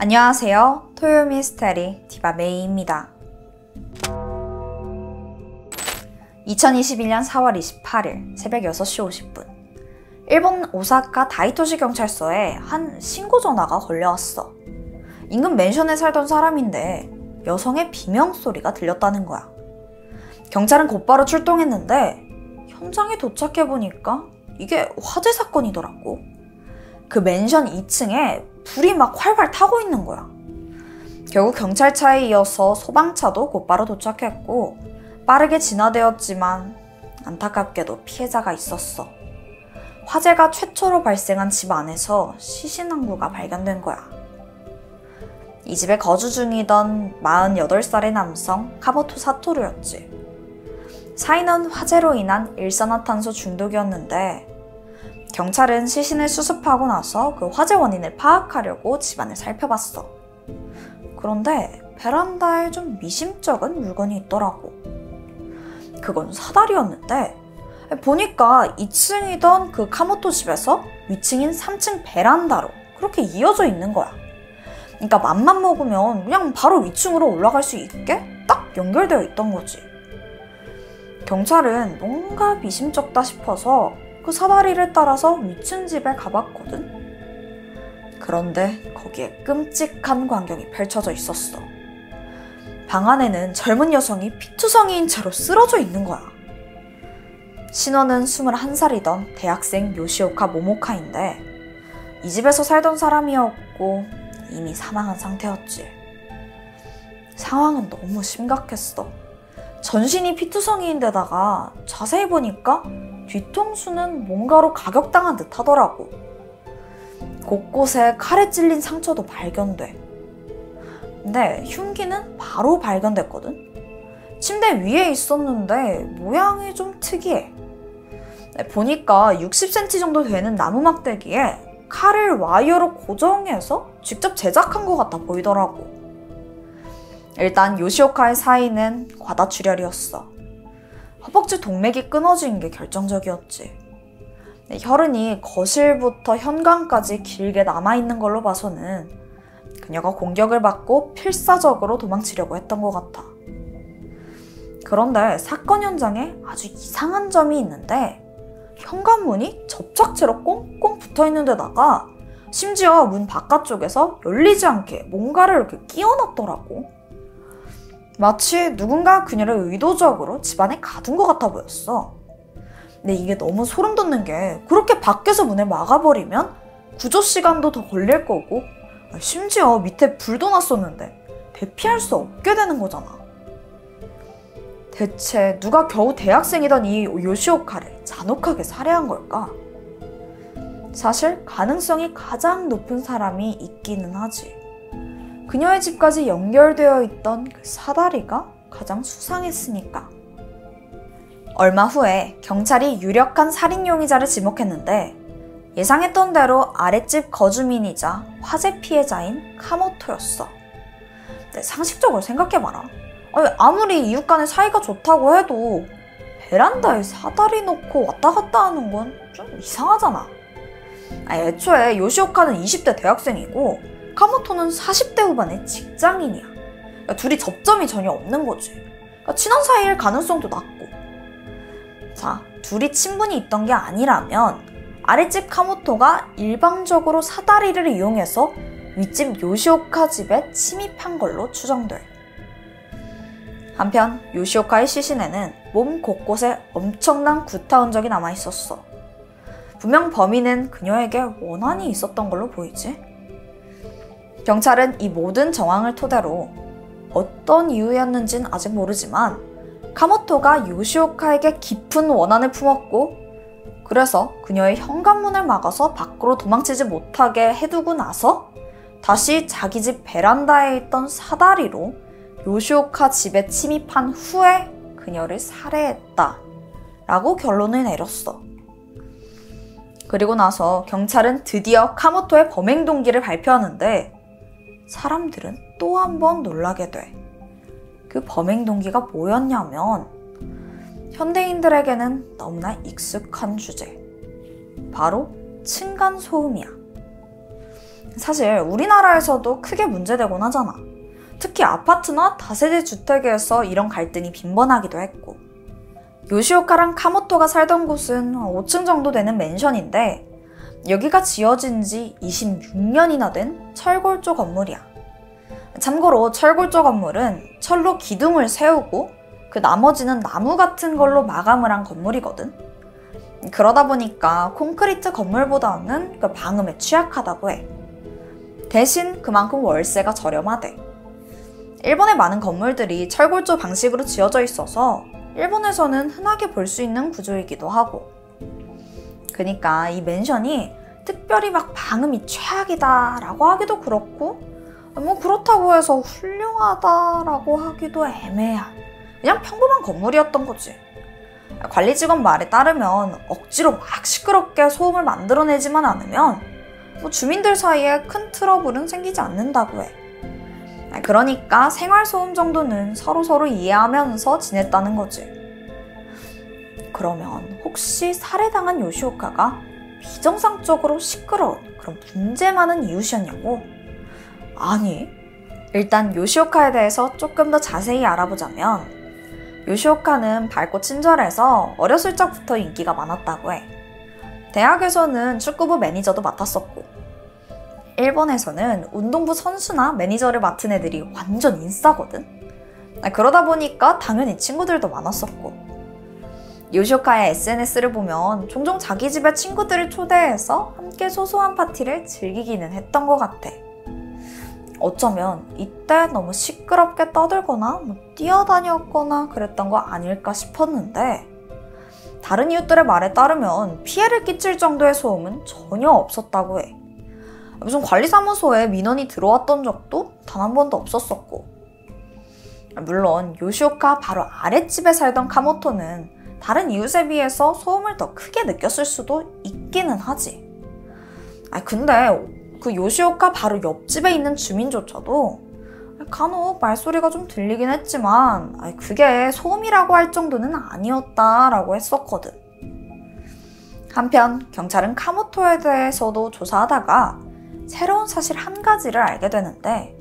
안녕하세요. 토요 미스테리 디바 메이입니다. 2021년 4월 28일 새벽 6시 50분 일본 오사카 다이토시 경찰서에 한 신고 전화가 걸려왔어. 인근 맨션에 살던 사람인데 여성의 비명소리가 들렸다는 거야. 경찰은 곧바로 출동했는데 현장에 도착해보니까 이게 화재 사건이더라고. 그 맨션 2층에 불이 막 활활 타고 있는 거야. 결국 경찰차에 이어서 소방차도 곧바로 도착했고 빠르게 진화되었지만 안타깝게도 피해자가 있었어. 화재가 최초로 발생한 집 안에서 시신항구가 발견된 거야. 이 집에 거주 중이던 48살의 남성 카모토 사토루였지. 사인은 화재로 인한 일산화탄소 중독이었는데 경찰은 시신을 수습하고 나서 그 화재 원인을 파악하려고 집안을 살펴봤어. 그런데 베란다에 좀 미심쩍은 물건이 있더라고. 그건 사다리였는데 보니까 2층이던 그 카모토 집에서 위층인 3층 베란다로 그렇게 이어져 있는 거야. 그러니까 맘만 먹으면 그냥 바로 위층으로 올라갈 수 있게 딱 연결되어 있던 거지. 경찰은 뭔가 미심쩍다 싶어서 그 사다리를 따라서 위층 집에 가봤거든. 그런데 거기에 끔찍한 광경이 펼쳐져 있었어. 방 안에는 젊은 여성이 피투성이인 채로 쓰러져 있는 거야. 신원은 21살이던 대학생 요시오카 모모카인데 이 집에서 살던 사람이었고 이미 사망한 상태였지. 상황은 너무 심각했어. 전신이 피투성이인데다가 자세히 보니까 뒤통수는 뭔가로 가격당한 듯 하더라고. 곳곳에 칼에 찔린 상처도 발견돼. 근데 흉기는 바로 발견됐거든? 침대 위에 있었는데 모양이 좀 특이해. 보니까 60cm 정도 되는 나무 막대기에 칼을 와이어로 고정해서 직접 제작한 것 같아 보이더라고. 일단 요시오카의 사인은 과다출혈이었어. 허벅지 동맥이 끊어진 게 결정적이었지. 혈흔이 거실부터 현관까지 길게 남아있는 걸로 봐서는 그녀가 공격을 받고 필사적으로 도망치려고 했던 것 같아. 그런데 사건 현장에 아주 이상한 점이 있는데 현관문이 접착제로 꽁꽁 붙어있는 데다가 심지어 문 바깥쪽에서 열리지 않게 뭔가를 이렇게 끼워놨더라고. 마치 누군가 그녀를 의도적으로 집안에 가둔 것 같아 보였어. 근데 이게 너무 소름 돋는 게 그렇게 밖에서 문을 막아버리면 구조 시간도 더 걸릴 거고 심지어 밑에 불도 났었는데 대피할 수 없게 되는 거잖아. 대체 누가 겨우 대학생이던 이 요시오카를 잔혹하게 살해한 걸까? 사실 가능성이 가장 높은 사람이 있기는 하지. 그녀의 집까지 연결되어 있던 그 사다리가 가장 수상했으니까. 얼마 후에 경찰이 유력한 살인 용의자를 지목했는데 예상했던 대로 아랫집 거주민이자 화재 피해자인 카모토였어. 근데 상식적으로 생각해봐라. 아무리 이웃 간의 사이가 좋다고 해도 베란다에 사다리 놓고 왔다 갔다 하는 건 좀 이상하잖아. 애초에 요시오카는 20대 대학생이고 카모토는 40대 후반의 직장인이야. 그러니까 둘이 접점이 전혀 없는 거지. 그러니까 친한 사이일 가능성도 낮고. 자, 둘이 친분이 있던 게 아니라면 아랫집 카모토가 일방적으로 사다리를 이용해서 윗집 요시오카 집에 침입한 걸로 추정돼. 한편 요시오카의 시신에는 몸 곳곳에 엄청난 구타 흔적이 남아있었어. 분명 범인은 그녀에게 원한이 있었던 걸로 보이지. 경찰은 이 모든 정황을 토대로 어떤 이유였는진 아직 모르지만 카모토가 요시오카에게 깊은 원한을 품었고 그래서 그녀의 현관문을 막아서 밖으로 도망치지 못하게 해두고 나서 다시 자기 집 베란다에 있던 사다리로 요시오카 집에 침입한 후에 그녀를 살해했다 라고 결론을 내렸어. 그리고 나서 경찰은 드디어 카모토의 범행 동기를 발표하는데 사람들은 또 한 번 놀라게 돼. 그 범행 동기가 뭐였냐면 현대인들에게는 너무나 익숙한 주제. 바로 층간소음이야. 사실 우리나라에서도 크게 문제되곤 하잖아. 특히 아파트나 다세대 주택에서 이런 갈등이 빈번하기도 했고. 요시오카랑 카모토가 살던 곳은 5층 정도 되는 맨션인데 여기가 지어진 지 26년이나 된 철골조 건물이야. 참고로 철골조 건물은 철로 기둥을 세우고 그 나머지는 나무 같은 걸로 마감을 한 건물이거든. 그러다 보니까 콘크리트 건물보다는 그 방음에 취약하다고 해. 대신 그만큼 월세가 저렴하대. 일본의 많은 건물들이 철골조 방식으로 지어져 있어서 일본에서는 흔하게 볼 수 있는 구조이기도 하고. 그러니까 이 맨션이 특별히 막 방음이 최악이다 라고 하기도 그렇고 뭐 그렇다고 해서 훌륭하다라고 하기도 애매한 그냥 평범한 건물이었던 거지. 관리 직원 말에 따르면 억지로 막 시끄럽게 소음을 만들어내지만 않으면 뭐 주민들 사이에 큰 트러블은 생기지 않는다고 해. 그러니까 생활소음 정도는 서로서로 이해하면서 지냈다는 거지. 그러면 혹시 살해당한 요시오카가 비정상적으로 시끄러운 그런 문제 많은 이웃이었냐고? 아니, 일단 요시오카에 대해서 조금 더 자세히 알아보자면 요시오카는 밝고 친절해서 어렸을 적부터 인기가 많았다고 해. 대학에서는 축구부 매니저도 맡았었고 일본에서는 운동부 선수나 매니저를 맡은 애들이 완전 인싸거든. 그러다 보니까 당연히 친구들도 많았었고 요시오카의 SNS를 보면 종종 자기 집에 친구들을 초대해서 함께 소소한 파티를 즐기기는 했던 것 같아. 어쩌면 이때 너무 시끄럽게 떠들거나 뛰어다녔거나 그랬던 거 아닐까 싶었는데 다른 이웃들의 말에 따르면 피해를 끼칠 정도의 소음은 전혀 없었다고 해. 무슨 관리사무소에 민원이 들어왔던 적도 단 한 번도 없었었고. 물론 요시오카 바로 아랫집에 살던 카모토는 다른 이웃에 비해서 소음을 더 크게 느꼈을 수도 있기는 하지. 근데 그 요시오카 바로 옆집에 있는 주민조차도 간혹 말소리가 좀 들리긴 했지만 그게 소음이라고 할 정도는 아니었다라고 했었거든. 한편 경찰은 카모토에 대해서도 조사하다가 새로운 사실 한 가지를 알게 되는데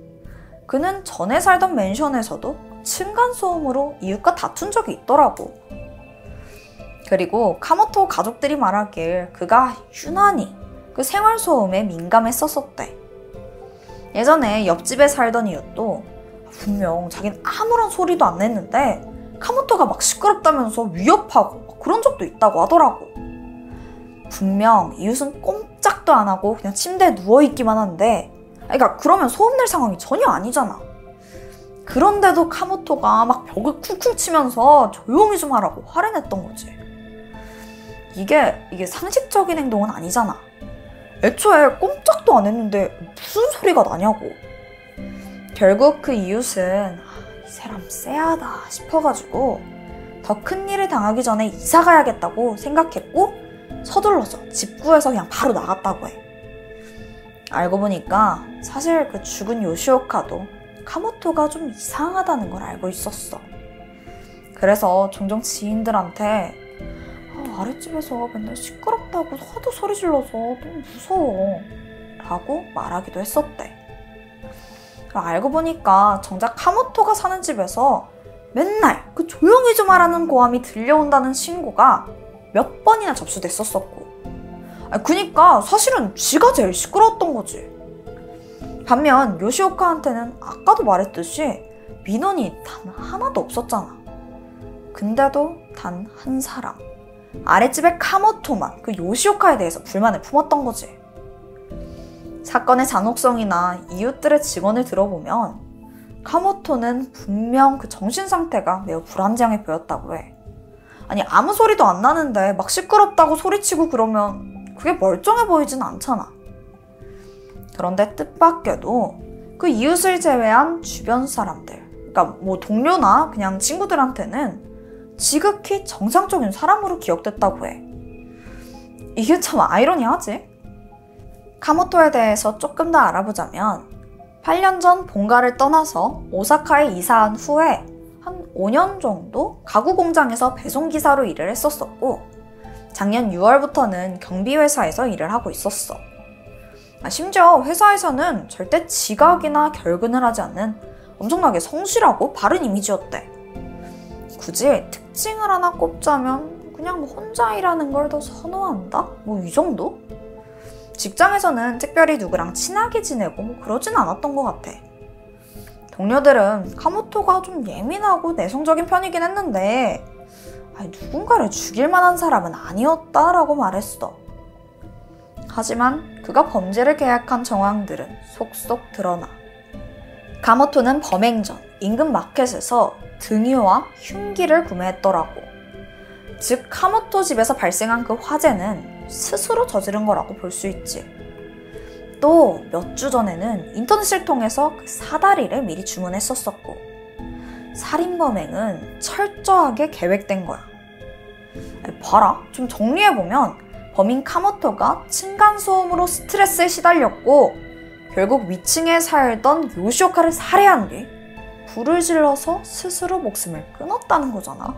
그는 전에 살던 맨션에서도 층간소음으로 이웃과 다툰 적이 있더라고. 그리고 카모토 가족들이 말하길 그가 유난히 그 생활소음에 민감했었대. 예전에 옆집에 살던 이웃도 분명 자긴 아무런 소리도 안 냈는데 카모토가 막 시끄럽다면서 위협하고 그런 적도 있다고 하더라고. 분명 이웃은 꼼짝도 안 하고 그냥 침대에 누워있기만 한데 그러니까 그러면 소음낼 상황이 전혀 아니잖아. 그런데도 카모토가 막 벽을 쿵쿵 치면서 조용히 좀 하라고 화를 냈던 거지. 이게 상식적인 행동은 아니잖아. 애초에 꼼짝도 안 했는데 무슨 소리가 나냐고. 결국 그 이웃은 이 사람 쎄하다 싶어가지고 더 큰 일을 당하기 전에 이사 가야겠다고 생각했고 서둘러서 집 구해서 그냥 바로 나갔다고 해. 알고 보니까 사실 그 죽은 요시오카도 카모토가 좀 이상하다는 걸 알고 있었어. 그래서 종종 지인들한테 아랫집에서 맨날 시끄럽다고 하도 소리 질러서 너무 무서워 라고 말하기도 했었대. 알고 보니까 정작 카모토가 사는 집에서 맨날 그 조용히 좀 하라는 고함이 들려온다는 신고가 몇 번이나 접수됐었었고 그니까 사실은 쥐가 제일 시끄러웠던 거지. 반면 요시오카한테는 아까도 말했듯이 민원이 단 하나도 없었잖아. 근데도 단 한 사람 아랫집의 카모토만 그 요시오카에 대해서 불만을 품었던 거지. 사건의 잔혹성이나 이웃들의 증언을 들어보면 카모토는 분명 그 정신 상태가 매우 불안정해 보였다고 해. 아니 아무 소리도 안 나는데 막 시끄럽다고 소리치고 그러면 그게 멀쩡해 보이진 않잖아. 그런데 뜻밖에도 그 이웃을 제외한 주변 사람들, 그러니까 뭐 동료나 그냥 친구들한테는 지극히 정상적인 사람으로 기억됐다고 해. 이게 참 아이러니하지? 카모토에 대해서 조금 더 알아보자면 8년 전 본가를 떠나서 오사카에 이사한 후에 한 5년 정도 가구 공장에서 배송기사로 일을 했었었고 작년 6월부터는 경비회사에서 일을 하고 있었어. 심지어 회사에서는 절대 지각이나 결근을 하지 않는 엄청나게 성실하고 바른 이미지였대. 굳이 특징을 하나 꼽자면 그냥 혼자 일하는 걸 더 선호한다? 이 정도? 직장에서는 특별히 누구랑 친하게 지내고 그러진 않았던 것 같아. 동료들은 카모토가 좀 예민하고 내성적인 편이긴 했는데 누군가를 죽일 만한 사람은 아니었다라고 말했어. 하지만 그가 범죄를 계획한 정황들은 속속 드러나. 카모토는 범행 전 인근 마켓에서 등유와 흉기를 구매했더라고. 즉 카모토 집에서 발생한 그 화재는 스스로 저지른 거라고 볼 수 있지. 또 몇 주 전에는 인터넷을 통해서 그 사다리를 미리 주문했었었고, 살인범행은 철저하게 계획된 거야. 봐라, 좀 정리해보면 범인 카모토가 층간소음으로 스트레스에 시달렸고 결국 위층에 살던 요시오카를 살해한 뒤 불을 질러서 스스로 목숨을 끊었다는 거잖아.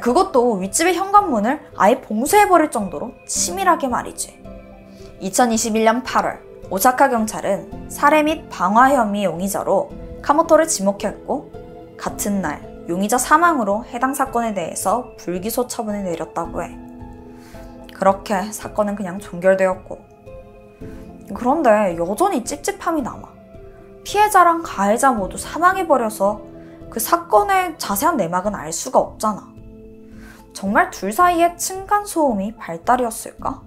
그것도 윗집의 현관문을 아예 봉쇄해버릴 정도로 치밀하게 말이지. 2021년 8월 오사카 경찰은 살해 및 방화 혐의 용의자로 카모토를 지목했고, 같은 날 용의자 사망으로 해당 사건에 대해서 불기소 처분을 내렸다고 해. 그렇게 사건은 그냥 종결되었고, 그런데 여전히 찝찝함이 남아. 피해자랑 가해자 모두 사망해버려서 그 사건의 자세한 내막은 알 수가 없잖아. 정말 둘 사이에 층간소음이 발달이었을까?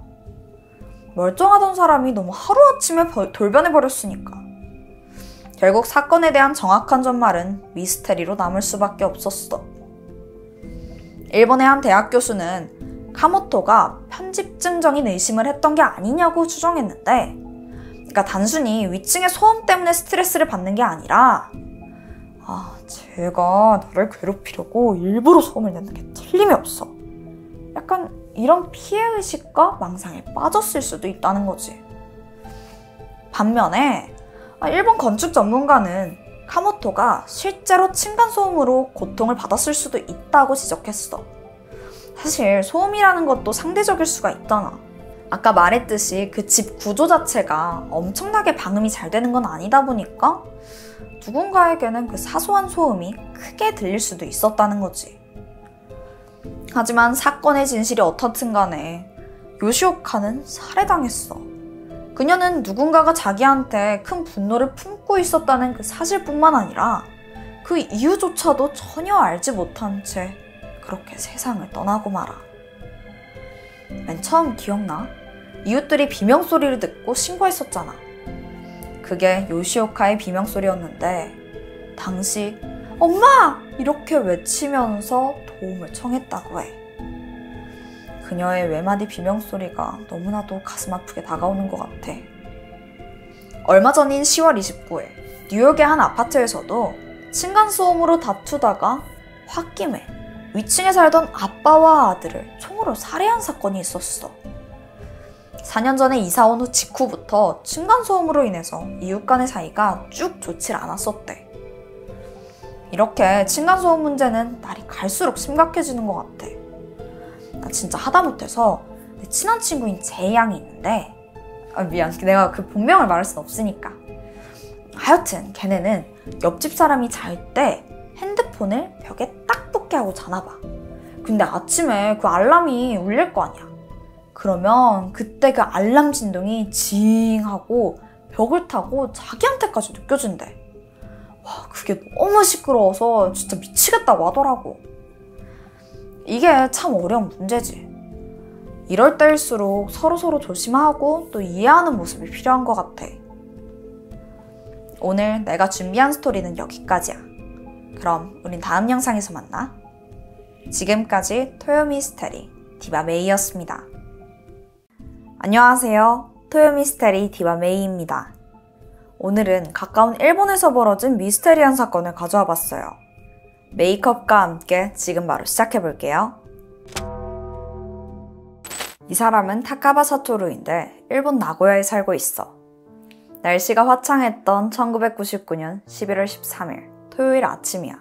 멀쩡하던 사람이 너무 하루아침에 돌변해버렸으니까. 결국 사건에 대한 정확한 전말은 미스테리로 남을 수밖에 없었어. 일본의 한 대학 교수는 카모토가 편집증적인 의심을 했던 게 아니냐고 추정했는데, 그러니까 단순히 위층의 소음 때문에 스트레스를 받는 게 아니라 제가 너를 괴롭히려고 일부러 소음을 내는 게 틀림이 없어. 약간 이런 피해의식과 망상에 빠졌을 수도 있다는 거지. 반면에 일본 건축 전문가는 카모토가 실제로 층간소음으로 고통을 받았을 수도 있다고 지적했어. 사실 소음이라는 것도 상대적일 수가 있잖아. 아까 말했듯이 그 집 구조 자체가 엄청나게 방음이 잘 되는 건 아니다 보니까 누군가에게는 그 사소한 소음이 크게 들릴 수도 있었다는 거지. 하지만 사건의 진실이 어떻든 간에 요시오카는 살해당했어. 그녀는 누군가가 자기한테 큰 분노를 품고 있었다는 그 사실뿐만 아니라 그 이유조차도 전혀 알지 못한 채 그렇게 세상을 떠나고 말아. 맨 처음 기억나? 이웃들이 비명소리를 듣고 신고했었잖아. 그게 요시오카의 비명소리였는데 당시 엄마! 이렇게 외치면서 도움을 청했다고 해. 그녀의 외마디 비명소리가 너무나도 가슴 아프게 다가오는 것 같아. 얼마 전인 10월 29일 뉴욕의 한 아파트에서도 층간소음으로 다투다가 홧김에 위층에 살던 아빠와 아들을 총으로 살해한 사건이 있었어. 4년 전에 이사 온 후 직후부터 층간소음으로 인해서 이웃 간의 사이가 쭉 좋질 않았었대. 이렇게 층간소음 문제는 날이 갈수록 심각해지는 것 같아. 나 진짜 하다못해서 내 친한 친구인 제이양이 있는데, 미안, 내가 그 본명을 말할 순 없으니까. 하여튼 걔네는 옆집 사람이 잘 때 핸드폰을 벽에 딱 붙게 하고 자나 봐. 근데 아침에 그 알람이 울릴 거 아니야. 그러면 그때 그 알람 진동이 징 하고 벽을 타고 자기한테까지 느껴진대. 와, 그게 너무 시끄러워서 진짜 미치겠다고 하더라고. 이게 참 어려운 문제지. 이럴 때일수록 서로서로 조심하고 또 이해하는 모습이 필요한 것 같아. 오늘 내가 준비한 스토리는 여기까지야. 그럼 우린 다음 영상에서 만나. 지금까지 토요미스테리 디바메이였습니다. 안녕하세요. 토요미스테리 디바메이입니다. 오늘은 가까운 일본에서 벌어진 미스테리한 사건을 가져와 봤어요. 메이크업과 함께 지금 바로 시작해볼게요. 이 사람은 타카바 사토루인데 일본 나고야에 살고 있어. 날씨가 화창했던 1999년 11월 13일 토요일 아침이야.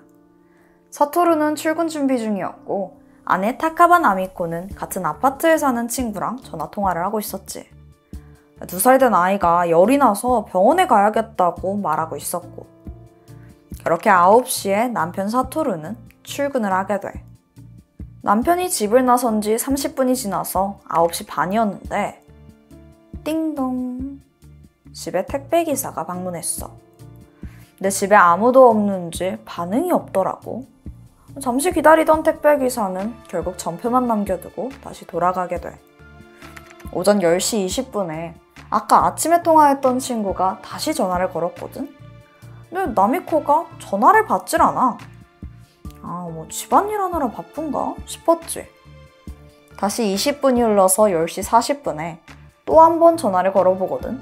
사토루는 출근 준비 중이었고 아내 타카바 나미코는 같은 아파트에 사는 친구랑 전화통화를 하고 있었지. 2살 된 아이가 열이 나서 병원에 가야겠다고 말하고 있었고, 그렇게 9시에 남편 사토루는 출근을 하게 돼. 남편이 집을 나선 지 30분이 지나서 9시 반이었는데 띵동, 집에 택배기사가 방문했어. 근데 집에 아무도 없는지 반응이 없더라고. 잠시 기다리던 택배기사는 결국 전표만 남겨두고 다시 돌아가게 돼. 오전 10시 20분에 아까 아침에 통화했던 친구가 다시 전화를 걸었거든? 근데 나미코가 전화를 받질 않아. 뭐 집안일 하느라 바쁜가 싶었지. 다시 20분이 흘러서 10시 40분에 또 한 번 전화를 걸어보거든.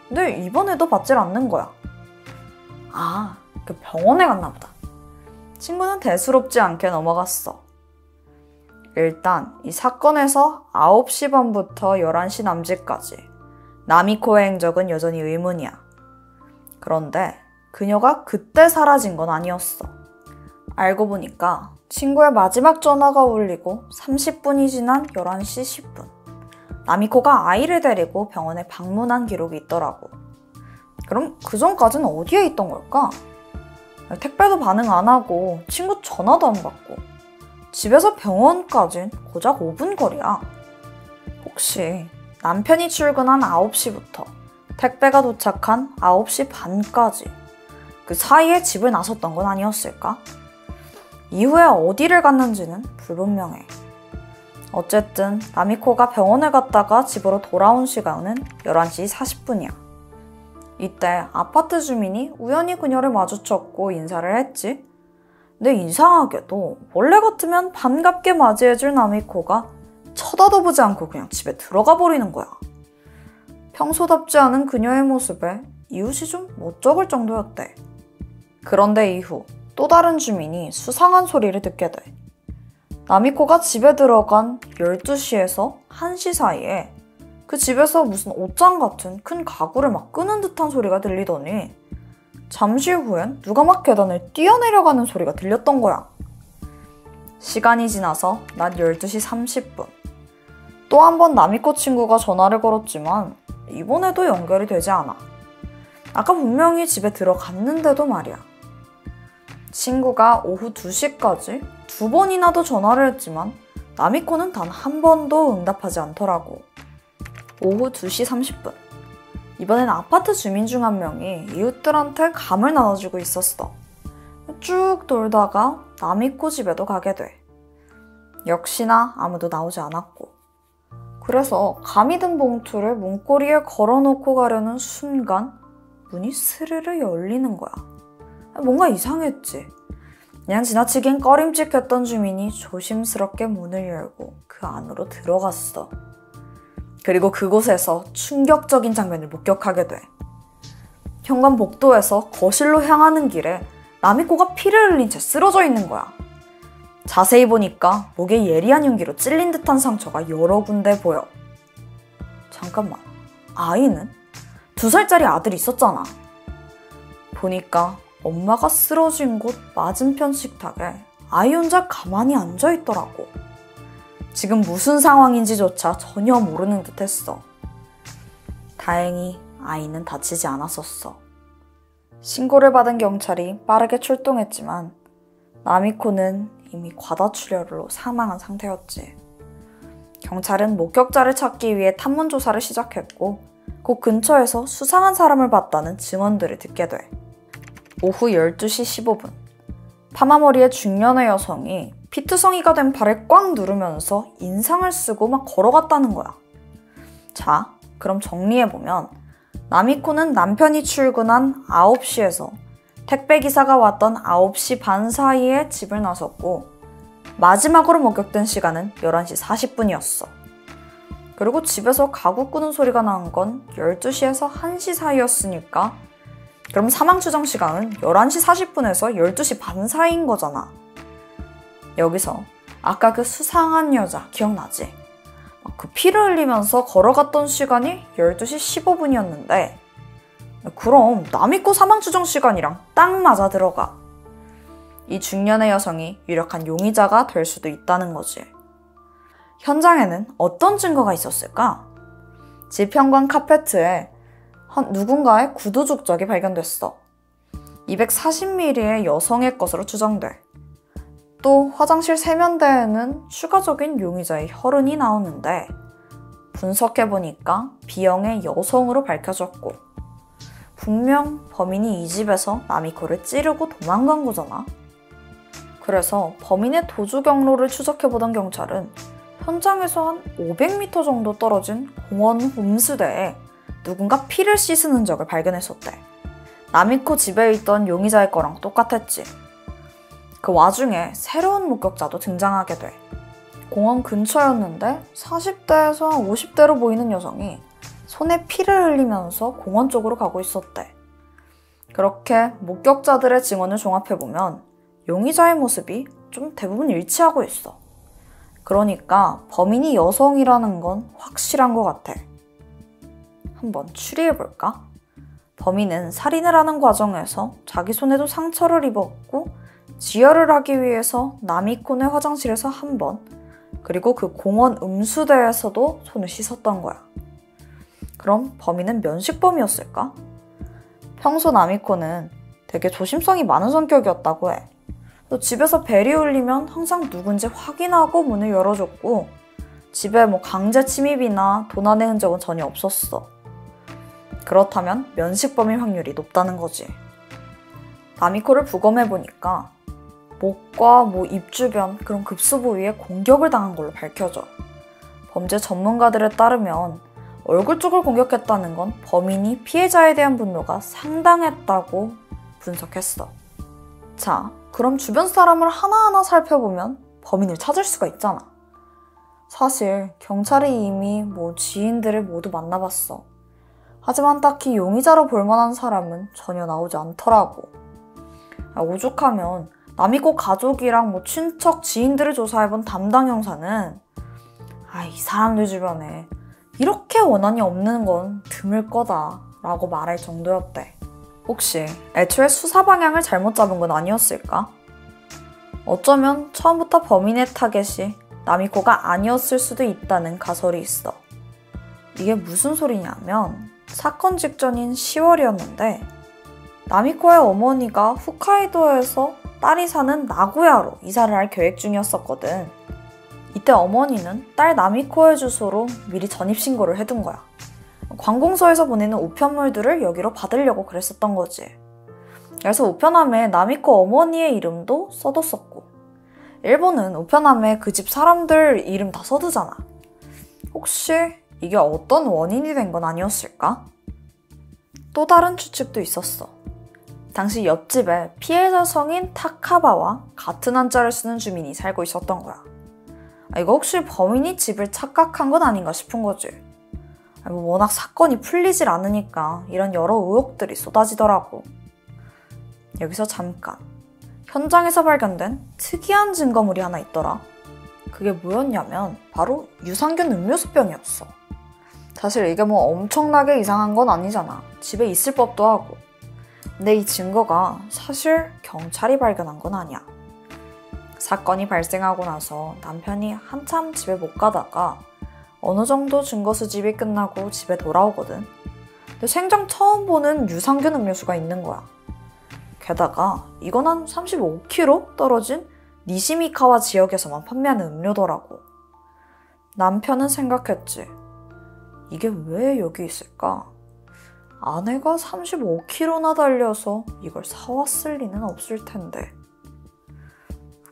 근데 이번에도 받질 않는 거야. 그 병원에 갔나 보다. 친구는 대수롭지 않게 넘어갔어. 일단 이 사건에서 9시 반부터 11시 남짓까지 나미코의 행적은 여전히 의문이야. 그런데 그녀가 그때 사라진 건 아니었어. 알고 보니까 친구의 마지막 전화가 울리고 30분이 지난 11시 10분. 나미코가 아이를 데리고 병원에 방문한 기록이 있더라고. 그럼 그 전까지는 어디에 있던 걸까? 택배도 반응 안 하고 친구 전화도 안 받고 집에서 병원까진 고작 5분 거리야. 혹시 남편이 출근한 9시부터 택배가 도착한 9시 반까지 그 사이에 집을 나섰던 건 아니었을까? 이후에 어디를 갔는지는 불분명해. 어쨌든 나미코가 병원에 갔다가 집으로 돌아온 시간은 11시 40분이야. 이때 아파트 주민이 우연히 그녀를 마주쳤고 인사를 했지. 근데 이상하게도 원래 같으면 반갑게 맞이해줄 나미코가 쳐다도 보지 않고 그냥 집에 들어가 버리는 거야. 평소답지 않은 그녀의 모습에 이웃이 좀 멋쩍을 정도였대. 그런데 이후 또 다른 주민이 수상한 소리를 듣게 돼. 나미코가 집에 들어간 12시에서 1시 사이에 그 집에서 무슨 옷장 같은 큰 가구를 막 끄는 듯한 소리가 들리더니 잠시 후엔 누가 막 계단을 뛰어내려가는 소리가 들렸던 거야. 시간이 지나서 낮 12시 30분. 또 한 번 나미코 친구가 전화를 걸었지만 이번에도 연결이 되지 않아. 아까 분명히 집에 들어갔는데도 말이야. 친구가 오후 2시까지 2번이나 더 전화를 했지만 나미코는 단 한 번도 응답하지 않더라고. 오후 2시 30분. 이번엔 아파트 주민 중 한 명이 이웃들한테 감을 나눠주고 있었어. 쭉 돌다가 나미코 집에도 가게 돼. 역시나 아무도 나오지 않았고. 그래서 감이 든 봉투를 문고리에 걸어놓고 가려는 순간 문이 스르르 열리는 거야. 뭔가 이상했지. 그냥 지나치긴 꺼림칙했던 주민이 조심스럽게 문을 열고 그 안으로 들어갔어. 그리고 그곳에서 충격적인 장면을 목격하게 돼. 현관 복도에서 거실로 향하는 길에 나미코가 피를 흘린 채 쓰러져 있는 거야. 자세히 보니까 목에 예리한 흉기로 찔린 듯한 상처가 여러 군데 보여. 잠깐만, 아이는? 2살짜리 아들이 있었잖아. 보니까 엄마가 쓰러진 곳 맞은편 식탁에 아이 혼자 가만히 앉아있더라고. 지금 무슨 상황인지조차 전혀 모르는 듯 했어. 다행히 아이는 다치지 않았었어. 신고를 받은 경찰이 빠르게 출동했지만 나미코는 이미 과다출혈로 사망한 상태였지. 경찰은 목격자를 찾기 위해 탐문 조사를 시작했고 그 근처에서 수상한 사람을 봤다는 증언들을 듣게 돼. 오후 12시 15분. 파마머리의 중년의 여성이 피투성이가 된 팔을 꽉 누르면서 인상을 쓰고 막 걸어갔다는 거야. 자, 그럼 정리해보면 나미코는 남편이 출근한 9시에서 택배기사가 왔던 9시 반 사이에 집을 나섰고 마지막으로 목격된 시간은 11시 40분이었어. 그리고 집에서 가구 끄는 소리가 난 건 12시에서 1시 사이였으니까 그럼 사망 추정 시간은 11시 40분에서 12시 반 사이인 거잖아. 여기서 아까 그 수상한 여자 기억나지? 그 피를 흘리면서 걸어갔던 시간이 12시 15분이었는데 그럼 나미코 사망 추정 시간이랑 딱 맞아 들어가. 이 중년의 여성이 유력한 용의자가 될 수도 있다는 거지. 현장에는 어떤 증거가 있었을까? 집 현관 카페트에 누군가의 구두 족적이 발견됐어. 240mm의 여성의 것으로 추정돼. 또 화장실 세면대에는 추가적인 용의자의 혈흔이 나오는데 분석해보니까 B형의 여성으로 밝혀졌고 분명 범인이 이 집에서 나미코를 찌르고 도망간 거잖아. 그래서 범인의 도주 경로를 추적해보던 경찰은 현장에서 한 500m 정도 떨어진 공원 음수대에 누군가 피를 씻은 흔적을 발견했었대. 나미코 집에 있던 용의자의 거랑 똑같았지. 그 와중에 새로운 목격자도 등장하게 돼. 공원 근처였는데 40대에서 50대로 보이는 여성이 손에 피를 흘리면서 공원 쪽으로 가고 있었대. 그렇게 목격자들의 증언을 종합해보면 용의자의 모습이 좀 대부분 일치하고 있어. 그러니까 범인이 여성이라는 건 확실한 것 같아. 한번 추리해볼까? 범인은 살인을 하는 과정에서 자기 손에도 상처를 입었고 지혈을 하기 위해서 나미코네 화장실에서 한 번, 그리고 그 공원 음수대에서도 손을 씻었던 거야. 그럼 범인은 면식범이었을까? 평소 나미코는 되게 조심성이 많은 성격이었다고 해. 또 집에서 벨이 울리면 항상 누군지 확인하고 문을 열어줬고 집에 강제 침입이나 도난의 흔적은 전혀 없었어. 그렇다면 면식범일 확률이 높다는 거지. 나미코를 부검해보니까 목과 입 주변 그런 급수 부위에 공격을 당한 걸로 밝혀져. 범죄 전문가들에 따르면 얼굴 쪽을 공격했다는 건 범인이 피해자에 대한 분노가 상당했다고 분석했어. 자, 그럼 주변 사람을 하나하나 살펴보면 범인을 찾을 수가 있잖아. 사실 경찰이 이미 지인들을 모두 만나봤어. 하지만 딱히 용의자로 볼만한 사람은 전혀 나오지 않더라고. 오죽하면 나미코 가족이랑 친척, 지인들을 조사해본 담당 형사는 이 사람들 주변에 이렇게 원한이 없는 건 드물 거다 라고 말할 정도였대. 혹시 애초에 수사 방향을 잘못 잡은 건 아니었을까? 어쩌면 처음부터 범인의 타겟이 나미코가 아니었을 수도 있다는 가설이 있어. 이게 무슨 소리냐면 사건 직전인 10월이었는데 나미코의 어머니가 홋카이도에서 딸이 사는 나고야로 이사를 할 계획 중이었었거든. 이때 어머니는 딸 나미코의 주소로 미리 전입신고를 해둔 거야. 관공서에서 보내는 우편물들을 여기로 받으려고 그랬었던 거지. 그래서 우편함에 나미코 어머니의 이름도 써뒀었고 일본은 우편함에 그 집 사람들 이름 다 써두잖아. 혹시 이게 어떤 원인이 된 건 아니었을까? 또 다른 추측도 있었어. 당시 옆집에 피해자 성인 타카바와 같은 한자를 쓰는 주민이 살고 있었던 거야. 이거 혹시 범인이 집을 착각한 건 아닌가 싶은 거지. 워낙 사건이 풀리질 않으니까 이런 여러 의혹들이 쏟아지더라고. 여기서 잠깐. 현장에서 발견된 특이한 증거물이 하나 있더라. 그게 뭐였냐면 바로 유산균 음료수병이었어. 사실 이게 엄청나게 이상한 건 아니잖아. 집에 있을 법도 하고. 근데 이 증거가 사실 경찰이 발견한 건 아니야. 사건이 발생하고 나서 남편이 한참 집에 못 가다가 어느 정도 증거 수집이 끝나고 집에 돌아오거든. 근데 생전 처음 보는 유산균 음료수가 있는 거야. 게다가 이건 한 35km 떨어진 니시미카와 지역에서만 판매하는 음료더라고. 남편은 생각했지. 이게 왜 여기 있을까? 아내가 35km나 달려서 이걸 사왔을 리는 없을 텐데.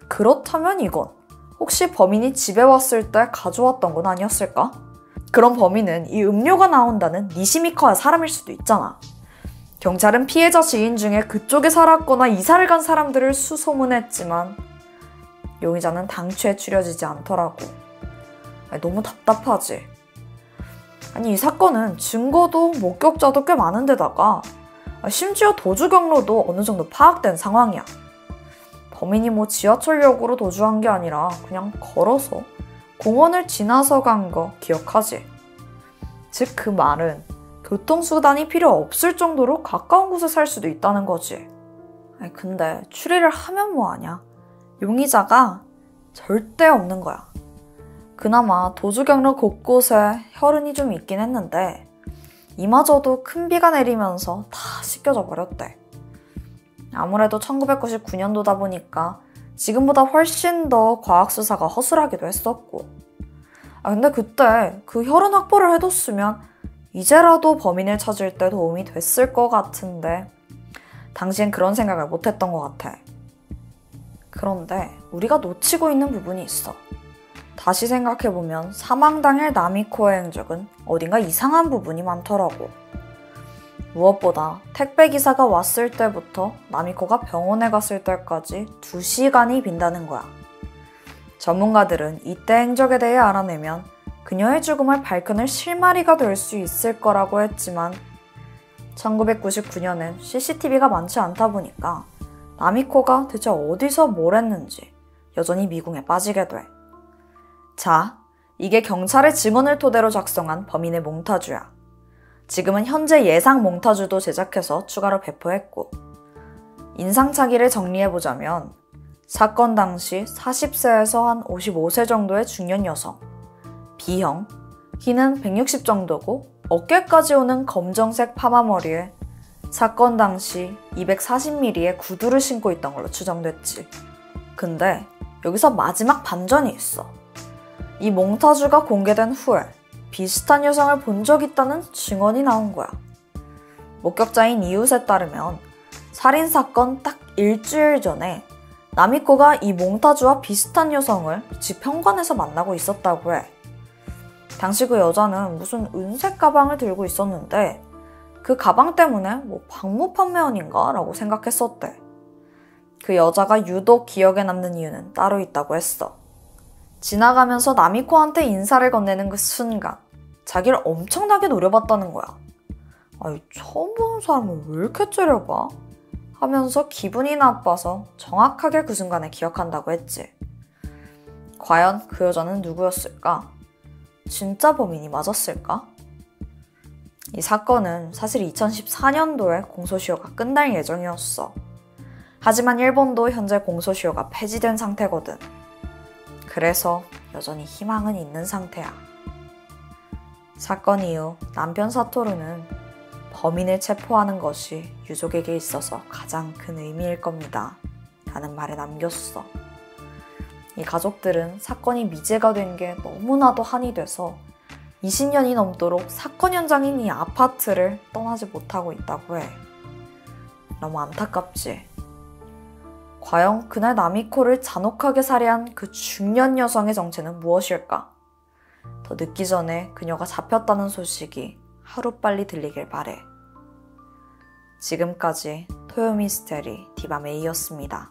그렇다면 이건 혹시 범인이 집에 왔을 때 가져왔던 건 아니었을까? 그럼 범인은 이 음료가 나온다는 니시미카와 사람일 수도 있잖아. 경찰은 피해자 지인 중에 그쪽에 살았거나 이사를 간 사람들을 수소문했지만 용의자는 당최 추려지지 않더라고. 너무 답답하지? 이 사건은 증거도 목격자도 꽤 많은데다가 심지어 도주 경로도 어느 정도 파악된 상황이야. 범인이 지하철역으로 도주한 게 아니라 그냥 걸어서 공원을 지나서 간 거 기억하지? 즉 그 말은 교통수단이 필요 없을 정도로 가까운 곳에 살 수도 있다는 거지. 근데 추리를 하면 뭐하냐? 용의자가 절대 없는 거야. 그나마 도주 경로 곳곳에 혈흔이 좀 있긴 했는데 이마저도 큰 비가 내리면서 다 씻겨져 버렸대. 아무래도 1999년도다 보니까 지금보다 훨씬 더 과학수사가 허술하기도 했었고. 근데 그때 그 혈흔 확보를 해뒀으면 이제라도 범인을 찾을 때 도움이 됐을 것 같은데 당시엔 그런 생각을 못했던 것 같아. 그런데 우리가 놓치고 있는 부분이 있어. 다시 생각해보면 사망 당일 나미코의 행적은 어딘가 이상한 부분이 많더라고. 무엇보다 택배기사가 왔을 때부터 나미코가 병원에 갔을 때까지 2시간이 빈다는 거야. 전문가들은 이때 행적에 대해 알아내면 그녀의 죽음을 밝혀낼 실마리가 될 수 있을 거라고 했지만 1999년엔 CCTV가 많지 않다 보니까 나미코가 대체 어디서 뭘 했는지 여전히 미궁에 빠지게 돼. 자, 이게 경찰의 증언을 토대로 작성한 범인의 몽타주야. 지금은 현재 예상 몽타주도 제작해서 추가로 배포했고, 인상착의를 정리해보자면 사건 당시 40세에서 한 55세 정도의 중년 여성, B형, 키는 160 정도고 어깨까지 오는 검정색 파마머리에 사건 당시 240mm의 구두를 신고 있던 걸로 추정됐지. 근데 여기서 마지막 반전이 있어. 이 몽타주가 공개된 후에 비슷한 여성을 본 적 있다는 증언이 나온 거야. 목격자인 이웃에 따르면 살인사건 딱 일주일 전에 나미코가 이 몽타주와 비슷한 여성을 집 현관에서 만나고 있었다고 해. 당시 그 여자는 무슨 은색 가방을 들고 있었는데 그 가방 때문에 방무 판매원인가? 라고 생각했었대. 그 여자가 유독 기억에 남는 이유는 따로 있다고 했어. 지나가면서 나미코한테 인사를 건네는 그 순간 자기를 엄청나게 노려봤다는 거야. 아니, 처음 보는 사람을 왜 이렇게 째려봐? 하면서 기분이 나빠서 정확하게 그 순간을 기억한다고 했지. 과연 그 여자는 누구였을까? 진짜 범인이 맞았을까? 이 사건은 사실 2014년도에 공소시효가 끝날 예정이었어. 하지만 일본도 현재 공소시효가 폐지된 상태거든. 그래서 여전히 희망은 있는 상태야. 사건 이후 남편 사토루는 범인을 체포하는 것이 유족에게 있어서 가장 큰 의미일 겁니다. 라는 말을 남겼어. 이 가족들은 사건이 미제가 된 게 너무나도 한이 돼서 20년이 넘도록 사건 현장인 이 아파트를 떠나지 못하고 있다고 해. 너무 안타깝지? 과연 그날 나미코를 잔혹하게 살해한 그 중년 여성의 정체는 무엇일까? 더 늦기 전에 그녀가 잡혔다는 소식이 하루빨리 들리길 바래. 지금까지 토요미스테리 디바메이였습니다.